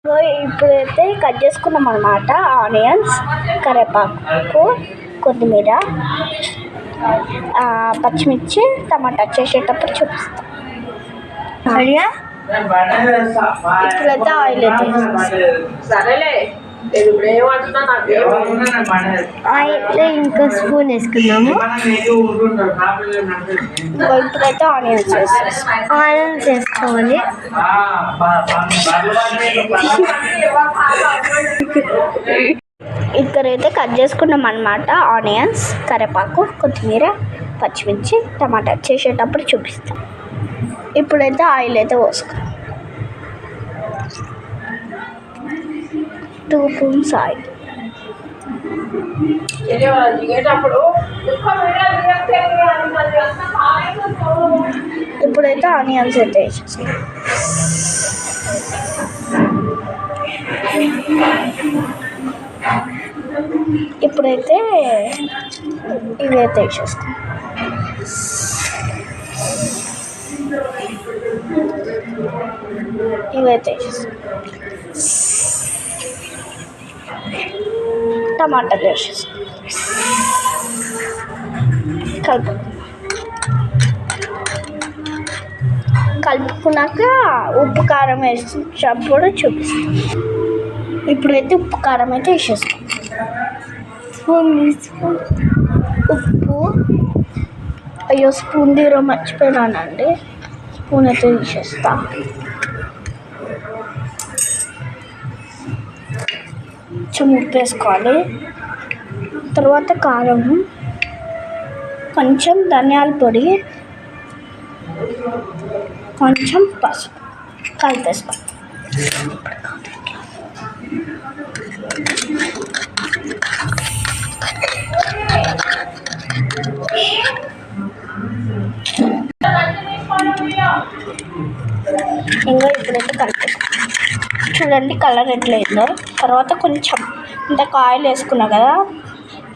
ఇప్పుడైతే కట్ చేసుకున్నాం అన్నమాట. ఆనియన్స్, కరివేపాకు, కొత్తిమీర, పచ్చిమిర్చి, టమాటా చేసేటప్పుడు చూపిస్తాం. ఇప్పుడైతే ఆయిల్ అయితే ఇంకో స్పూన్ వేసుకున్నాము. ఇప్పుడైతే ఆనియన్స్ వేసుకోవాలి. ఇక్కడైతే కట్ చేసుకున్నాం అన్నమాట. ఆనియన్స్, కరివేపాకు, కొత్తిమీర, పచ్చిమిర్చి, టమాటా చేసేటప్పుడు చూపిస్తాం. ఇప్పుడైతే ఆయిల్ అయితే పోసుకుంటాం. 2 స్పూన్స్ ఆయిల్. ఇప్పుడైతే ఆనియన్స్ అయితే వేసేస్తాం. ఇప్పుడైతే ఇవైతే వేసేస్తాం. టమాటాలు వేసేస్తాం. కలుపుకున్నాక ఉప్పు కారం వేసేటప్పుడు చూపిస్తాం. ఇప్పుడైతే ఉప్పు కారం అయితే వేసేస్తాం. ఉప్పు అయ్యో స్పూన్ తీర మర్చిపోయినానండి. స్పూన్ అయితే తీసేస్తా. కొంచెం ఉప్పు వేసుకోవాలి. తర్వాత కారం, కొంచెం ధనియాల పొడి, కొంచెం పసుపు కలిపేసుకోవాలి. ఇంకా ఇప్పుడైతే కలిపేసుకోవాలి. చూడండి కలర్ ఎట్లయిందో. తర్వాత కొంచెం ఇంతకు ఆయిల్ వేసుకున్నా కదా,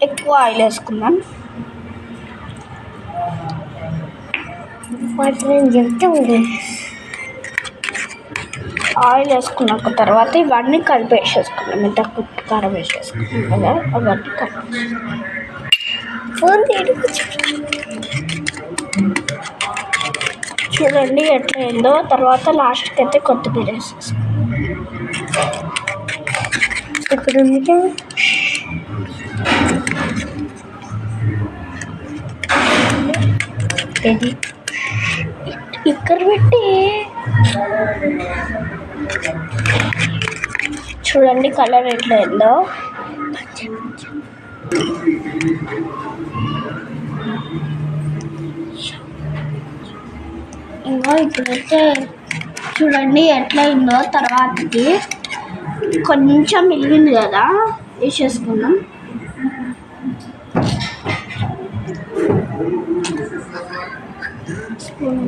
ఎక్కువ ఆయిల్ వేసుకున్నాం. ఆయిల్ వేసుకున్నాక తర్వాత ఇవన్నీ కలిపేసేసుకున్నాం. ఇంత ఉప్పు కారం వేసేసుకున్నాం కదా, అవన్నీ కలిపి చూడండి ఎట్లా అయిందో. తర్వాత లాస్ట్కి అయితే కొత్తిమీర వేసేసుకున్నాం. ఇక్కడ ఉంది ఇక్కడ పెట్టి చూడండి కలర్ ఎట్లా అయిందో. ఇంకా ఇప్పుడైతే చూడండి ఎట్లా అయిందో. తర్వాతకి కొంచెం మిగిలింది కదా, వేసేసుకున్నాం. స్పూన్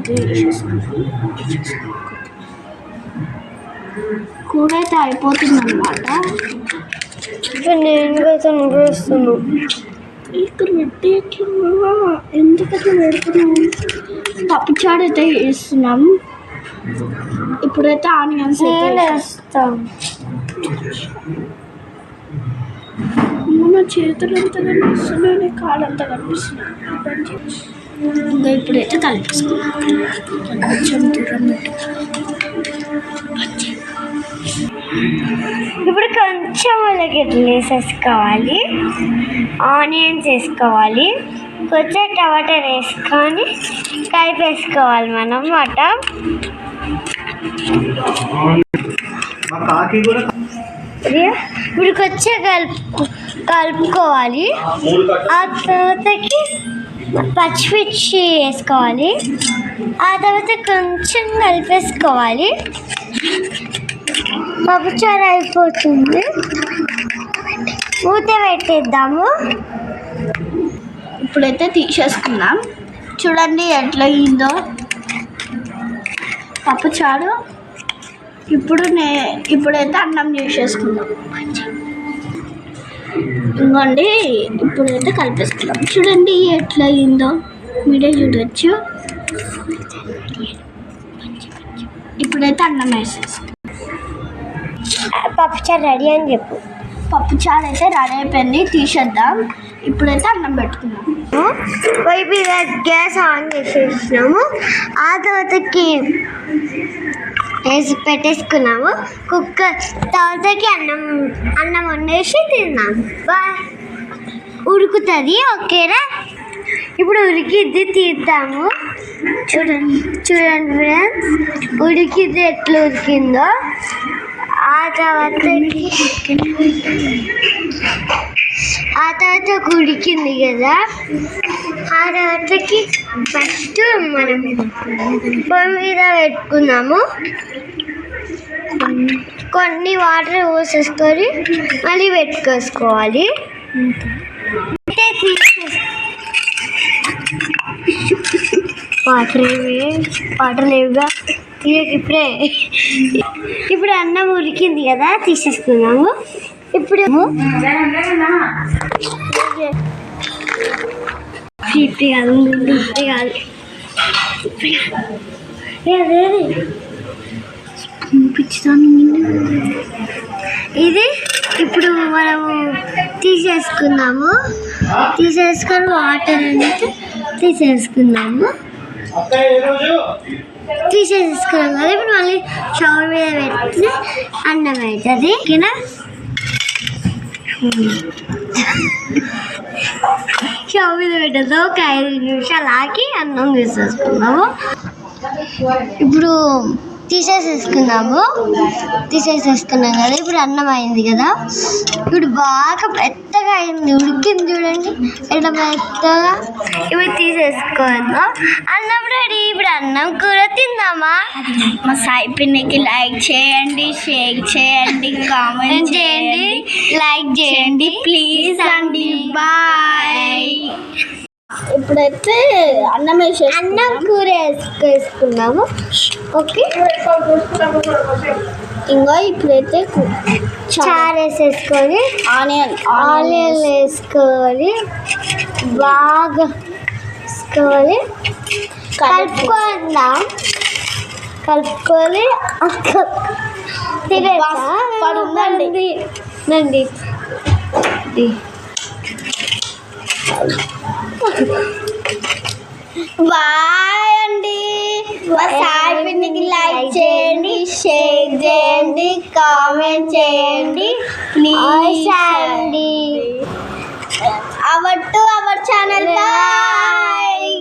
కూర అయితే అయిపోతుంది అన్నమాట. నేను వేస్తున్నాను. ఇక్కడ పెట్టి ఎందుకట్లా పెడుతున్నాం? పప్పుచారు అయితే వేస్తున్నాం. ఇప్పుడైతే ఆనియన్స్ వేస్తాం. మన చేతులు ఎంత కనిపిస్తున్నాయి, కాళ్ళు అంతా కనిపిస్తున్నాయి. ఇంకా ఇప్పుడైతే కలిపేసుకున్నాం. కొంచెం దూరం ఇప్పుడు కొంచెం వాళ్ళకి వేసేసుకోవాలి. ఆనియన్స్ వేసుకోవాలి. కొంచెం టమాటా వేసుకొని కలిపేసుకోవాలి మనం మాట. ఇప్పుడు కొంచెం కలుపుకోవాలి. ఆ తర్వాతకి పచ్చిమిర్చి వేసుకోవాలి. ఆ తర్వాత కొంచెం కలిపేసుకోవాలి. పప్పుచారు అయిపోతుంది. మూత పెట్టేద్దాము. ఇప్పుడైతే తీసేసుకున్నాం. చూడండి ఎట్లా అయిందో పప్పుచారు. ఇప్పుడైతే అన్నం చేసేసుకుందాం. ఇంకోండి ఇప్పుడైతే కలిపేసుకున్నాం. చూడండి ఎట్లా అయిందో మీరే చూడవచ్చు. ఇప్పుడైతే అన్నం వేసేసుకుందాం. పప్పుచారు రెడీ అని చెప్పు. పప్పుచారు అయితే రెడీ అయిపోయింది, తీసేద్దాం. ఇప్పుడైతే అన్నం పెట్టుకున్నాం. పొయ్యి మీద గ్యాస్ ఆన్ చేసేసినాము. ఆ తర్వాతకి వేసి పెట్టేసుకున్నాము. కుక్కర్ తర్వాతకి అన్నం వండేసి తిన్నాము. ఉడుకుతుంది. ఓకేనా? ఇప్పుడు ఉడికిద్ది, తీద్దాము. చూడండి ఫ్రెండ్స్, ఉడికిద్ది ఎట్లా ఉడికిందో. ఆ తర్వాత ఉడికింది కదా, ఆ తర్వాతకి ఫస్ట్ మనం పొయ్యి మీద పెట్టుకున్నాము. కొన్ని వాటర్ పోసేసుకొని మళ్ళీ పెట్టుకోవాలి. వాటర్ లేవుగా, ఇప్పుడు అన్నం ఉడికింది కదా, తీసేసుకున్నాము. ఇప్పుడు ఇది ఇప్పుడు మనము తీసేసుకున్నాము. తీసేసుకొని వాటర్ అనేది తీసేసుకున్నాము కదా. ఇప్పుడు మళ్ళీ స్టవ్ మీద పెడితే అన్నం అవుతుంది. ఓకేనా? స్టవ్ మీద పెట్టదు. ఒక 5 నిమిషాలు ఆకి అన్నం తీసేసుకున్నాము. ఇప్పుడు తీసేసుకున్నాం కదా. ఇప్పుడు అన్నం అయింది కదా. ఇప్పుడు బాగా మెత్తగా అయింది, ఉడికింది. చూడండి ఇట్లా మెత్తగా. ఇప్పుడు తీసేసుకున్నాం. అన్నం రెడీ. ఇప్పుడు అన్నం కూర తిందామా? మా సాయి పిన్నికి లైక్ చేయండి, షేర్ చేయండి, కామెంట్ చేయండి, లైక్ చేయండి ప్లీజ్ అండి. బాయ్. ఇప్పుడైతే అన్నం కూర వేసుకున్నాము. ఓకే, ఇంకా ఇప్పుడైతే చారు వేసేసుకొని ఆనియన్ వేసుకొని బాగా వేసుకొని కలుపుకుందాం. కలుపుకొని నండి. బాయ్ అండి. మా సాయి పిన్నికి లైక్ చేయండి, షేర్ చేయండి, కామెంట్ చేయండి ప్లీజ్ అండి. Our channel. బాయ్.